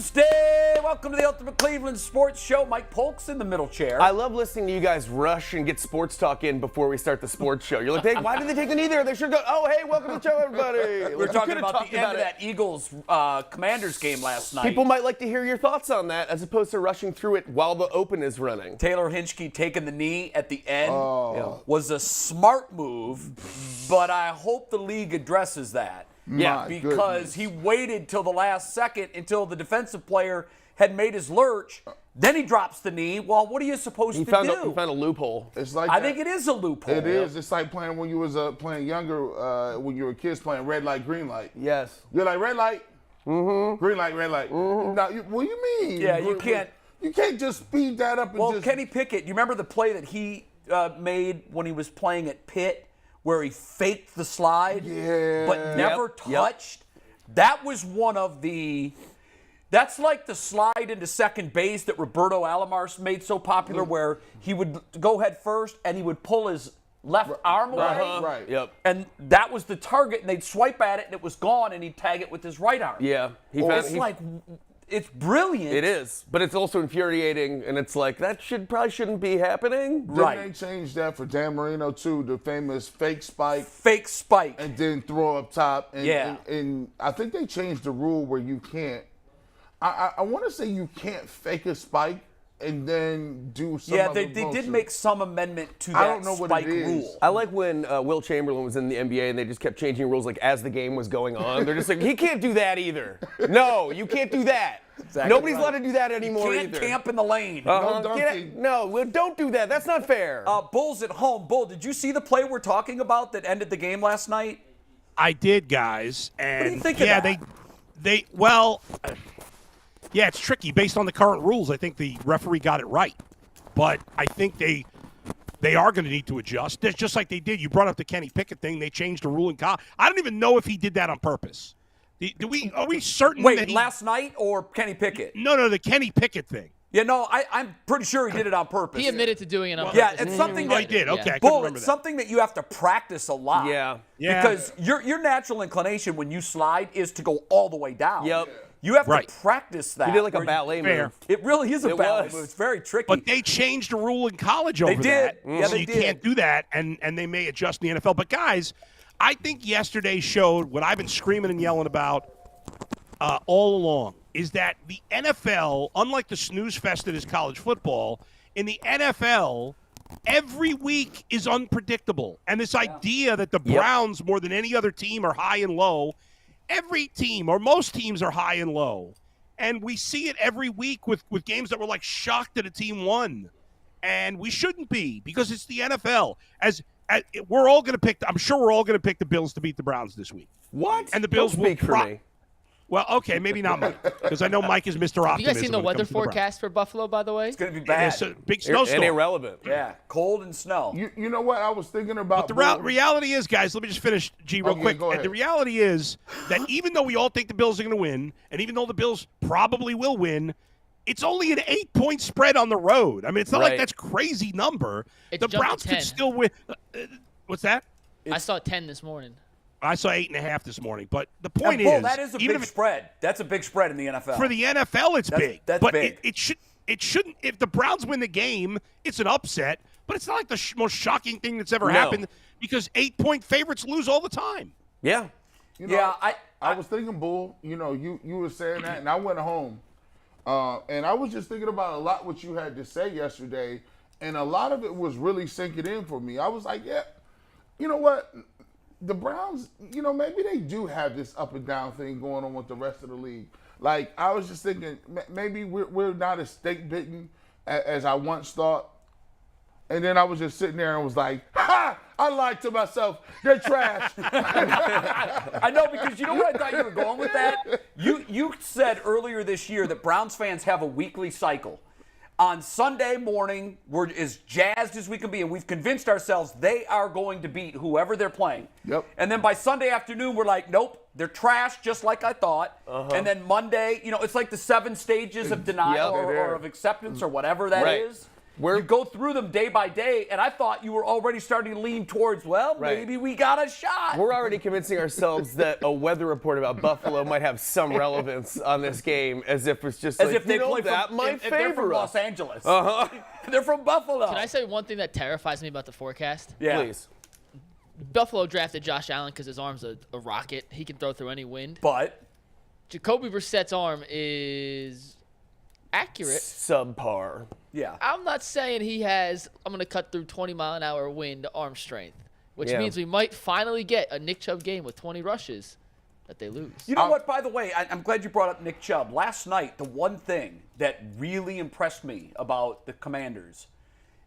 Tuesday. Welcome to the Ultimate Cleveland Sports Show. Mike Polk's in the middle chair. I love listening to you guys rush and get sports talk in before we start the sports show. You're like, hey, why did they take the knee there? They should go, oh, hey, welcome to the show, everybody. We're talking about the end of that Eagles Commanders game last night. People might like to hear your thoughts on that as opposed to rushing through it while the open is running. Taylor Heinickes taking the knee at the end was a smart move, but I hope the league addresses that. Yeah, because he waited till the last second until the defensive player had made his lurch. Then he drops the knee. Well, what are you supposed to do? He found a loophole. It's like I think it is a loophole. It is. It's like playing when you was playing younger, when you were kids playing red light, green light. Yes. You're like red light, green light, red light. Now, what do you mean? Yeah, you can't. You can't just speed that up. And Kenny Pickett, you remember the play that he made when he was playing at Pitt, where he faked the slide, but never touched? That was one of the. That's like the slide into second base that Roberto Alomar made so popular, where he would go head first and he would pull his left arm away. Right. Yep. And that was the target, and they'd swipe at it, and it was gone, and he'd tag it with his right arm. Yeah. It's brilliant. It is, but it's also infuriating, and it's like, that probably shouldn't be happening. Right. Didn't they change that for Dan Marino, too, the famous fake spike? Fake spike. And then throw up top. And, Yeah. And I think they changed the rule where you can't. I want to say you can't fake a spike and then do some other they motion. did make some amendment to I that don't know what spike it is. rule. I like when Will Chamberlain was in the NBA and they just kept changing rules like as the game was going on. They're just like, he can't do that either. No, you can't do that. Exactly Nobody's right. allowed to do that anymore Can't either. camp in the lane. No dunking. No, don't do that. That's not fair. Bulls at home. Bull, did you see the play we're talking about that ended the game last night? I did, guys. And What do you think of that? Yeah, it's tricky based on the current rules. I think the referee got it right, but I think they are going to need to adjust. It's just like they did. You brought up the Kenny Pickett thing. They changed the rule in college. I don't even know if he did that on purpose. Are we certain? Wait, last night or Kenny Pickett? No, the Kenny Pickett thing. Yeah, no, I'm pretty sure he did it on purpose. He admitted to doing it on purpose. Yeah, it's something that he did. Okay, I couldn't Bull, remember it's that. something that you have to practice a lot. Yeah. Because your natural inclination when you slide is to go all the way down. Yep. You have Right. to practice that. He did like a where ballet Fair. move. It really is a It ballet was. move. It's very tricky. But they changed the rule in college over did. that. Yeah, so they you did. can't do that, and they may adjust in the NFL. But, guys, I think yesterday showed what I've been screaming and yelling about all along, is that the NFL, unlike the snooze fest that is college football, in the NFL, every week is unpredictable. And this idea that the Browns, more than any other team, are high and low, every team or most teams are high and low. And we see it every week with games that we're like shocked that a team won. And we shouldn't be, because it's the NFL. As we're all going to pick, I'm sure we're all going to pick the Bills to beat the Browns this week. What? And the Bills Don't speak will for me. Well, okay, maybe not Mike, because I know Mike is Mr. Optimism. Have you guys seen the when it weather comes to the Browns. forecast for Buffalo, by the way? it's going to be And bad. it's a big snowstorm. And irrelevant. Yeah, cold and snow. You know what I was thinking about? The Bull? reality is, guys, let me just finish, G, real Okay, quick. go And the ahead. reality is that even though we all think the Bills are going to win, and even though the Bills probably will win, it's only an 8-point spread on the road. I mean, it's not like Right. that's a crazy number. It The jumped to Browns 10. could still win. What's that? I saw 10 this morning. I saw 8.5 this morning. But the And point Bull, is, that is a even big if spread. That's a big spread in the NFL. for the NFL, it's big. that's but big. It shouldn't. If the Browns win the game, it's an upset. But it's not like the most shocking thing that's ever No. happened, because 8-point favorites lose all the time. Yeah. You know, Yeah, I was thinking, Bull. You know, you were saying that, and I went home, and I was just thinking about a lot what you had to say yesterday, and a lot of it was really sinking in for me. I was like, yeah, you know what? The Browns, you know, maybe they do have this up and down thing going on with the rest of the league. Like, I was just thinking, maybe we're not as stake bitten as I once thought. And then I was just sitting there and was like, ha! I lied to myself. They're trash. I know, because you know what I thought you were going with that? You said earlier this year that Browns fans have a weekly cycle. On Sunday morning, we're as jazzed as we can be, and we've convinced ourselves they are going to beat whoever they're playing. Yep. And then by Sunday afternoon, we're like, nope, they're trash, just like I thought. And then Monday, it's like the 7 stages of denial Yep. or of acceptance or whatever that Right. is. You go through them day by day, and I thought you were already starting to lean towards, maybe we got a shot. We're already convincing ourselves that a weather report about Buffalo might have some relevance on this game, as if it's just As like, if they play that from, might if they're from favor Los us. Angeles. They're from Buffalo. Can I say one thing that terrifies me about the forecast? Yeah. Please. Buffalo drafted Josh Allen because his arm's a rocket. He can throw through any wind. But Jacoby Brissett's arm is accurate. Subpar. yeah. I'm not saying he has, I'm going to cut through 20-mile-an-hour wind arm strength, which Yeah. means we might finally get a Nick Chubb game with 20 rushes that they lose. You know what, by the way, I'm glad you brought up Nick Chubb. Last night, the one thing that really impressed me about the Commanders,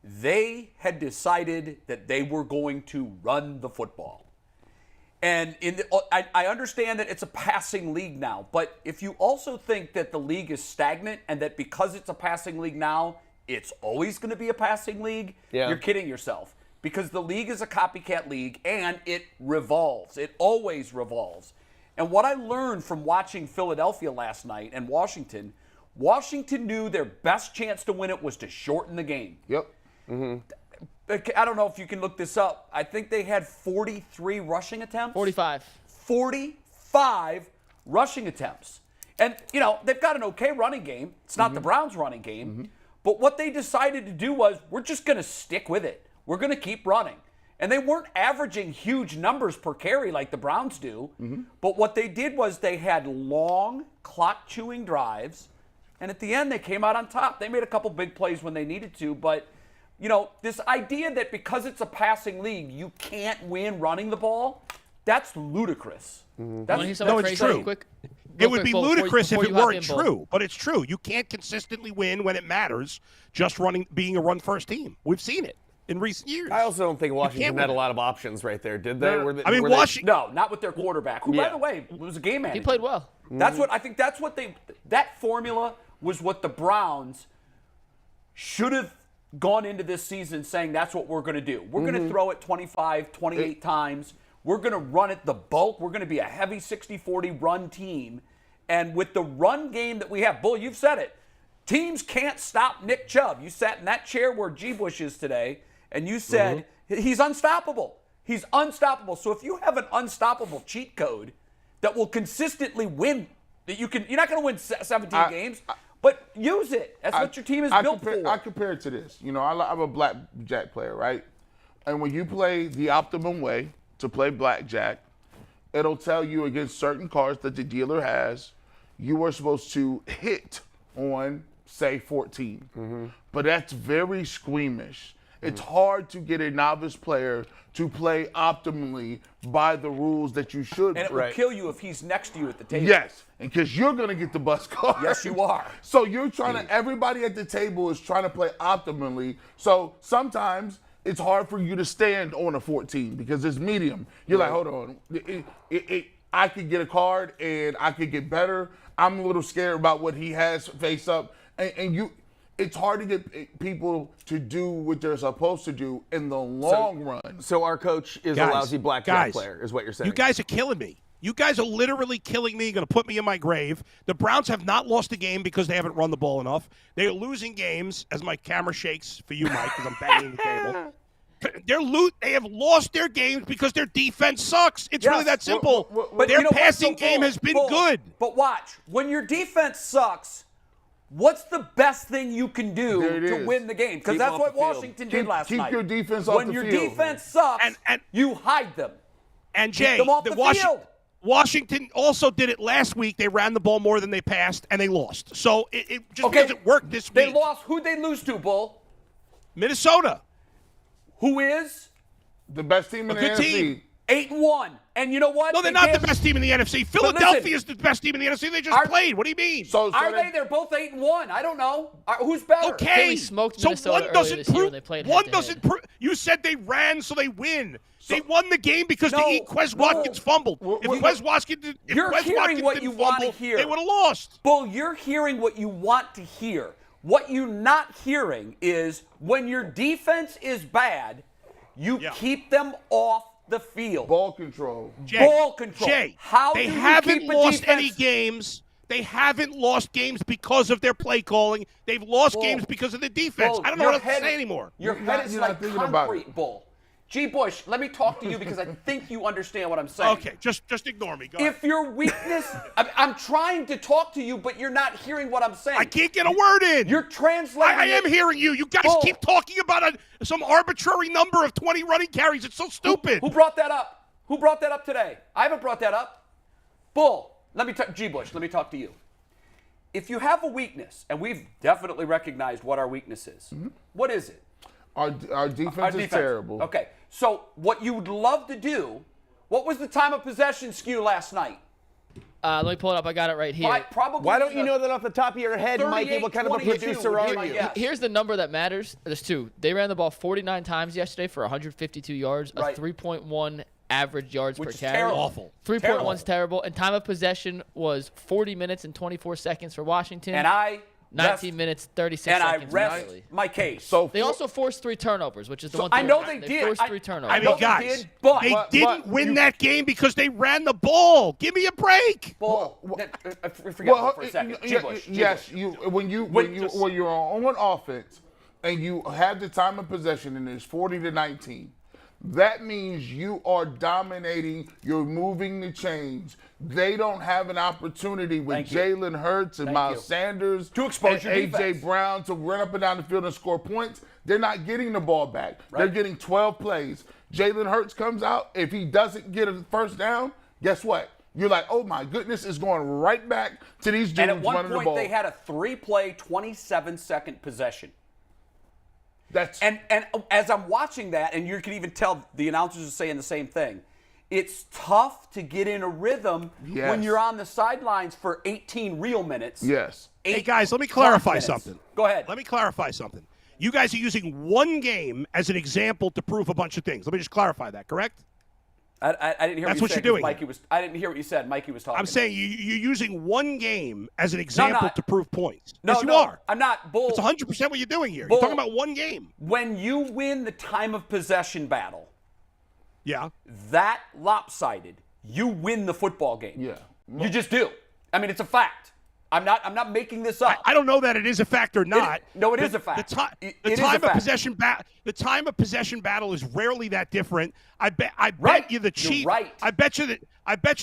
they had decided that they were going to run the football. And I understand that it's a passing league now, but if you also think that the league is stagnant and that because it's a passing league now, it's always going to be a passing league, you're kidding yourself. Because the league is a copycat league and it revolves. It always revolves. And what I learned from watching Philadelphia last night and Washington knew their best chance to win it was to shorten the game. Yep. I don't know if you can look this up. I think they had 43 rushing attempts. 45. 45 rushing attempts. And, they've got an okay running game. It's not the Browns' running game. But what they decided to do was, we're just going to stick with it. We're going to keep running. And they weren't averaging huge numbers per carry like the Browns do. But what they did was they had long, clock-chewing drives. And at the end, they came out on top. They made a couple big plays when they needed to. But, this idea that because it's a passing league, you can't win running the ball, that's ludicrous. Want to hear something No, it's crazy real true. quick? It would be ludicrous if it weren't Bull. true, but it's true. You can't consistently win when it matters just being a run-first team. We've seen it in recent years. I also don't think Washington can't had a win. lot of options right there, did they? No, Were they Washington. No, not with their quarterback, who, by Yeah. the way, was a game manager. He played well. That's what I think. That's what that formula was what the Browns should have gone into this season saying that's what we're going to do. We're going to throw it 25, 28 times. We're going to run it the bulk. We're going to be a heavy 60-40 run team. And with the run game that we have, Bull, you've said it. Teams can't stop Nick Chubb. You sat in that chair where G. Bush is today, and you said he's unstoppable. He's unstoppable. So if you have an unstoppable cheat code that will consistently win, you're not going to win 17 games, but use it. That's what your team is built for. I compare it to this. I'm a blackjack player, right? And when you play the optimum way to play blackjack, it'll tell you against certain cards that the dealer has, you are supposed to hit on, say, 14. But that's very squeamish. It's hard to get a novice player to play optimally by the rules that you should. And it will kill you if he's next to you at the table. Yes, and because you're going to get the bus card. Yes, you are. So you're trying to, everybody at the table is trying to play optimally. So sometimes it's hard for you to stand on a 14 because it's medium. You're like, hold on. I could get a card and I could get better. I'm a little scared about what he has face up. And it's hard to get people to do what they're supposed to do in the long run. So our coach is a lousy blackjack player, is what you're saying. You guys are killing me. You guys are literally killing me, going to put me in my grave. The Browns have not lost a game because they haven't run the ball enough. They are losing games, as my camera shakes for you, Mike, because I'm banging the table. They have lost their games because their defense sucks. It's really that simple. But their you know what? passing So, game Bull, has been Bull, good. But watch, when your defense sucks, what's the best thing you can do to win the game? Because Keep that's off what the field. Washington did last night. Keep your defense off the field. When your defense sucks, And- you hide them. And Jay, them off the field. Washington also did it last week. They ran the ball more than they passed, and they lost. So it just doesn't work this They week. lost. Who'd they lose to, Bull? Minnesota. Who is? The best team in the good NFC. team. 8-1. And you know what? No, they're not the best team in the NFC. Philadelphia is the best team in the NFC. They just played. What do you mean? Are they? They're both 8-1. I don't know. Who's better? Okay. Philly smoked So Minnesota one earlier doesn't this year prove. when they played One head-to-head. doesn't prove. You said they ran, so they win. They won the game because Quez Watkins fumbled. If Quez Watkins didn't fumble, hear. they would have lost. Bull, you're hearing what you want to hear. What you're not hearing is when your defense is bad, you keep them off the field. Ball control. Jay, Ball control. Jay, How they do you haven't keep a lost defense- any games They haven't lost games because of their play calling. They've lost games because of the defense. I don't know what else to say anymore. Your head is you're like not thinking about concrete, it. Bull. G. Bush, let me talk to you because I think you understand what I'm saying. Okay, just ignore me. Go ahead. If your weakness, I'm trying to talk to you, but you're not hearing what I'm saying. I can't get a word in. You're translating. I am hearing you. You guys Bull. keep talking about some arbitrary number of 20 running carries. It's so stupid. Who brought that up? Who brought that up today? I haven't brought that up. Bull, G. Bush, let me talk to you. If you have a weakness, and we've definitely recognized what our weakness is, what is it? Our defense is terrible. Okay, so what you would love to do, what was the time of possession skew last night? Let me pull it up. I got it right here. Probably. Why don't you know that off the top of your head, Mikey? What kind of a 38-22 producer would are be my you? guess. Here's the number that matters. There's two. They ran the ball 49 times yesterday for 152 yards, Right. a 3.1 average yards Which per is carry. terrible. Awful. 3.1 is terrible. And time of possession was 40 minutes and 24 seconds for Washington. And I 19 minutes, 36 and I seconds. for rest Philly. my case. So They also forced 3 turnovers, which is the So one thing. I know they they did. forced I- 3 turnovers. I I mean, know they guys, did, but- they but didn't win you- that game because they ran the ball. Give me a break. Bull, Well, forget Bull for a second. y- G. Bush, G. yes, Bush. when you're on offense and you have the time of possession and it's 40-19, that means you are dominating. You're moving the chains. They don't have an opportunity with Thank you. Jalen Hurts and Thank Miles you. Sanders To expose and your A.J. defense. Brown to run up and down the field and score points. They're not getting the ball back. They're Right. getting 12 plays. Jalen Hurts comes out. If he doesn't get a first down, guess what? You're like, oh my goodness, it's going right back to these dudes And at one running the point, ball. they had a 3-play, 27-second possession. That's And as I'm watching that, and you can even tell the announcers are saying the same thing, it's tough to get in a rhythm Yes. when you're on the sidelines for 18 real minutes. yes. Hey, 8 guys, let me tough clarify minutes. something. Go ahead. Let me clarify something. You guys are using one game as an example to prove a bunch of things. Let me just clarify that, correct? I didn't hear That's what what you said. you're doing. Mikey was. I didn't hear what you said. Mikey was talking. I'm saying you're using one game as an example not. to prove points. No, Yes, you no, are. I'm not. Bull. It's 100% what you're doing here. Bull. You're talking about one game. When you win the time of possession battle, Yeah. that lopsided, you win the football game. Yeah. You just do. I mean, it's a fact. I'm not making this up. I don't know that it is a fact or not. it is a fact. The It is a time of fact. possession battle is rarely that different. I bet Right. you the You're Chiefs. right. I bet you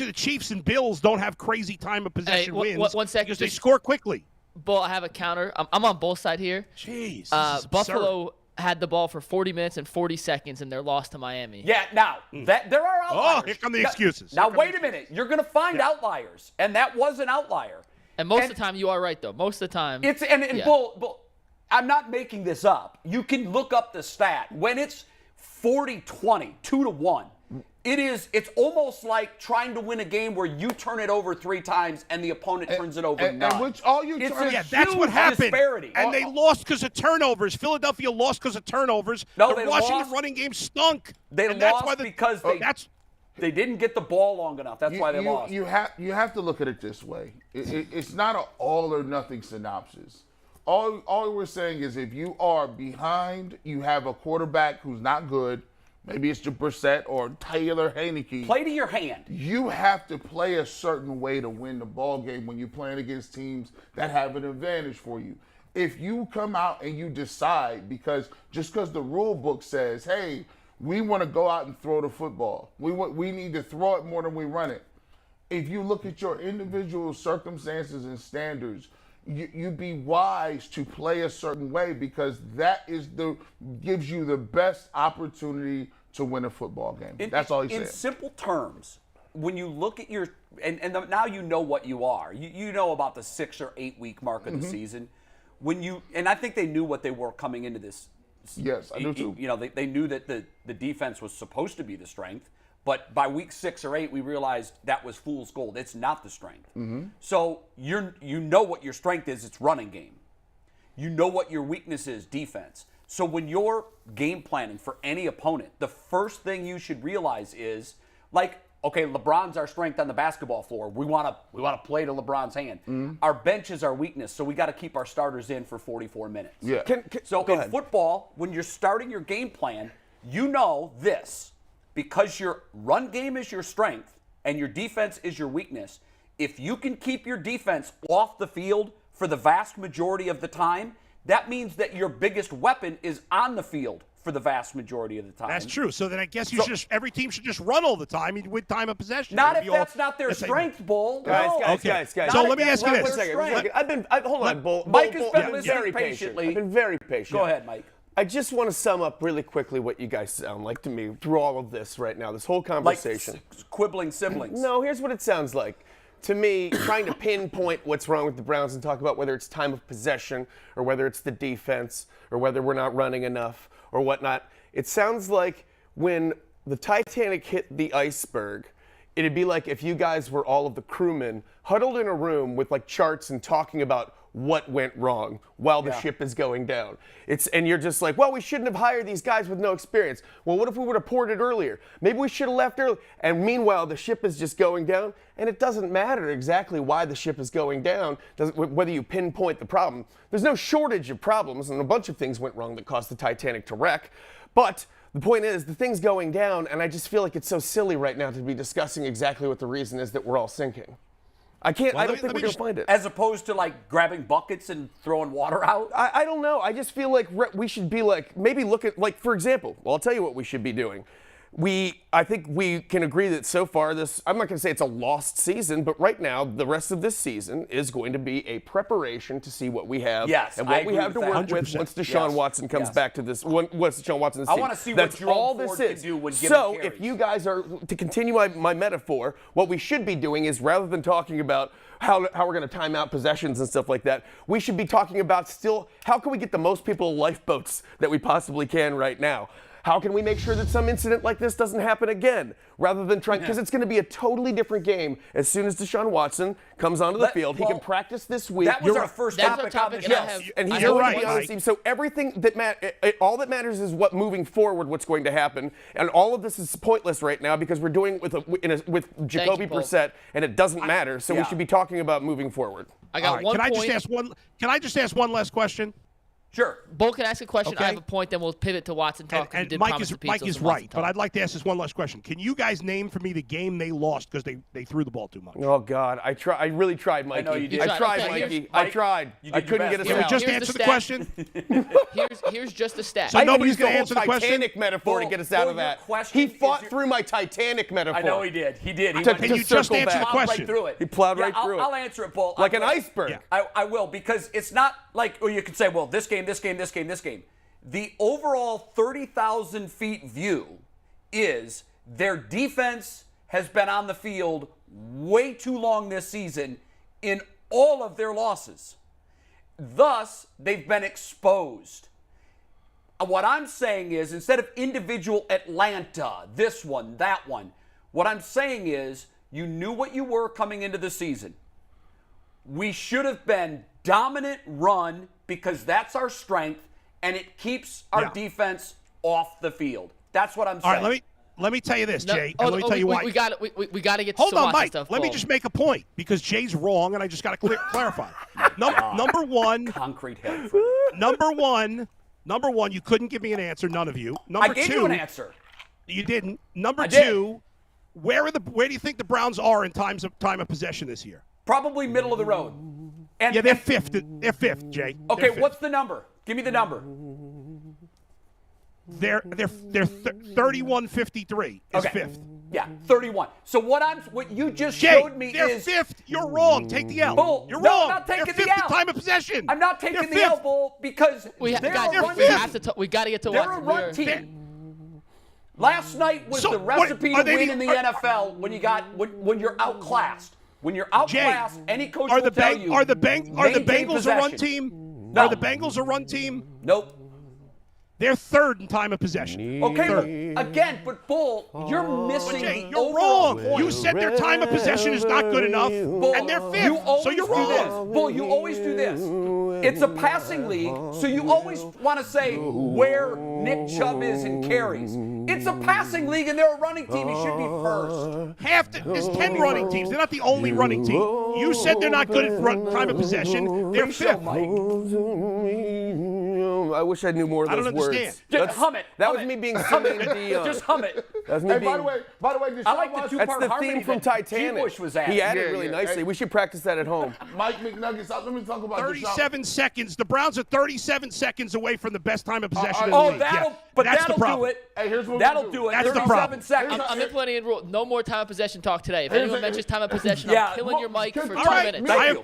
the Chiefs and Bills don't have crazy time of possession wins one second, because they just- score quickly. Bull, I have a counter. I'm on both sides here. Jeez, this is Buffalo had the ball for 40 minutes and 40 seconds, and they're lost to Miami. Yeah, now, that there are outliers. Oh, here come the Now- excuses. Now, Here come wait the a minute. You're going to find outliers, and that was an outlier. And most And- of the time, you are right, though. Most of the time. It's and yeah. Bull, I'm not making this up. You can look up the stat. When it's 40-20, 2-1, it's almost like trying to win a game where you turn it over 3 times and the opponent turns it over 9. and which all you It's trying- a Yeah, that's what huge happened. disparity. And they lost because of turnovers. Philadelphia lost because of turnovers. No, the they Washington lost- running game stunk. They and that's lost why because they didn't get the ball long enough. That's why they lost. You have to look at it this way. It's not an all or nothing synopsis. All we're saying is if you are behind, you have a quarterback who's not good. Maybe it's Brissett or Taylor Heinickes. Play to your hand. You have to play a certain way to win the ball game when you're playing against teams that have an advantage for you. If you come out and you decide because the rule book says, hey, we want to go out and throw the football. We need to throw it more than we run it. If you look at your individual circumstances and standards, you'd be wise to play a certain way because that gives you the best opportunity to win a football game. That's all he In said. simple terms, when you look at your now you know what you are. You know about the 6 or 8 week mark of the season. And I think they knew what they were coming into this. Yes, I do too. You know, they knew that the defense was supposed to be the strength, but by week 6 or 8, we realized that was fool's gold. It's not the strength. So you know what your strength is. It's running game. You know what your weakness is, defense. So when you're game planning for any opponent, the first thing you should realize is like, okay, LeBron's our strength on the basketball floor. We want to play to LeBron's hand. Our bench is our weakness, so we got to keep our starters in for 44 minutes. Yeah. So go in ahead. football, when you're starting your game plan, you know this. Because your run game is your strength and your defense is your weakness, If you can keep your defense off the field for the vast majority of the time, that means that your biggest weapon is on the field for the vast majority of the time. That's true. So then I guess every team should just run all the time with time of possession. Not if that's not their strength, Bull. Guys. So let me ask you this. Hold on, Bull. Mike has been Bull, listening very patiently. I've been very patient. Go ahead, Mike. I just want to sum up really quickly what you guys sound like to me through all of this right now, this whole conversation. Like quibbling siblings. No, here's what it sounds like. To me, trying to pinpoint what's wrong with the Browns and talk about whether it's time of possession or whether it's the defense or whether we're not running enough or whatnot, it sounds like when the Titanic hit the iceberg, it'd be like if you guys were all of the crewmen huddled in a room with like charts and talking about what went wrong while the ship is going down. And you're just like, well, we shouldn't have hired these guys with no experience. Well, what if we would have poured it earlier? Maybe we should have left early. And meanwhile, the ship is just going down, and it doesn't matter exactly why the ship is going down, whether you pinpoint the problem. There's no shortage of problems, and a bunch of things went wrong that caused the Titanic to wreck. But the point is, the thing's going down, and I just feel like it's so silly right now to be discussing exactly what the reason is that we're all sinking. I don't think we're going to find it. As opposed to like grabbing buckets and throwing water out? I don't know. I just feel like we should be like, maybe look at, like, for example, well, I'll tell you what we should be doing. I think we can agree that so far I'm not going to say it's a lost season, but right now the rest of this season is going to be a preparation to see what we have and what we have to work with once Deshaun Watson comes back to this. Once Deshaun Watson, I want to see what Jerome Ford can do when given So carries. if you guys are to continue my metaphor, what we should be doing is rather than talking about how we're going to time out possessions and stuff like that, we should be talking about still how can we get the most people lifeboats that we possibly can right now. How can we make sure that some incident like this doesn't happen again? Rather than trying, because it's going to be a totally different game as soon as Deshaun Watson comes onto the field. He can practice this week. That was our first topic on the show. And he's going to be on the team. So everything that all that matters is what moving forward, what's going to happen. And all of this is pointless right now because we're doing it with Jacoby Brissett, and it doesn't matter. So we should be talking about moving forward. I got one point. Can I just ask one last question? Sure. Bull can ask a question. Okay. I have a point, then we'll pivot to Watson talk. And Mike is right, but I'd like to ask this one last question. Can you guys name for me the game they lost because they threw the ball too much? Oh, God. I really tried, Mikey. I know you did. I tried, Okay, Mikey. Mike, I tried. I couldn't get us out. Just answer the question. Here's just the stat. So nobody's going to answer the question? Titanic metaphor to get us out of that. He fought through my Titanic metaphor. I know he did. He did. He Can you just answer the question? right through it. He plowed right through it. I'll answer it, Bull. Like an iceberg. I will, because it's not like, or you could say, well, this game. The overall 30,000 feet view is their defense has been on the field way too long this season in all of their losses. Thus, they've been exposed. What I'm saying is, instead of individual Atlanta, this one, that one, what I'm saying is, you knew what you were coming into the season. We should have been dominant run because that's our strength, and it keeps our defense off the field. That's what I'm saying. All right, let me tell you this, Jay. And let me tell you why. We got to get to Hold some on, Mike. stuff. Let me just make a point because Jay's wrong, and I just got to clarify. Number one. Concrete head. Number one. You couldn't give me an answer. None of you. I gave you an answer. You didn't. Number two. Where do you think the Browns are in time of possession this year? Probably middle of the road. And, they're fifth. They're fifth, Jay. Okay, what's the number? Give me the number. They're 31-53 is fifth. Yeah, 31. So what you just Jay, showed me they're is fifth. You're wrong. Take the L. Bull. You're No, wrong. I'm not taking they're the fifth L. in time of possession. I'm not taking They're the fifth. L, Bull, because we got to we got to get to they're Watson. a run team. Last night was the recipe to win in the NFL when you're outclassed. When you're outclassed, any coach will tell you. Are the Bengals a run possession. team? No. Are the Bengals a run team? Nope. They're third in time of possession. Okay, but Bull, you're missing. Jay, you're overall wrong. point. You said their time of possession is not good enough, Bull, and they're fifth. So you're do wrong. this. Bull, you always do this. It's a passing league, so you always want to say where Nick Chubb is in carries. It's a passing league, and they're a running team. He should be first. There's 10 running teams. They're not the only running team. You said they're not good at time of possession. They're fifth. I wish I knew more of I those don't words. understand. Just hum it. That hum was it. me being Celine Dion. Just hum it. That was me Hey, being. by the way, did I y'all like the watch- two-part That's the harmony theme from that Titanic. G-Bush was at. He added Yeah, really yeah. nicely. Hey. We should practice that at home. Mike McNuggets. Let me talk about Deshaun. 37 seconds. The Browns are 37 seconds away from the best time of possession in the Oh, league. that'll, Yeah. but That's that'll the problem. do it. Hey, here's what That'll we'll do it. That's the 37 problem. seconds. I'm implementing a rule. No more time of possession talk today. If Here's anyone a- mentions time of possession, Yeah, I'm killing your mic for All 2 All right. minutes. Thank I you.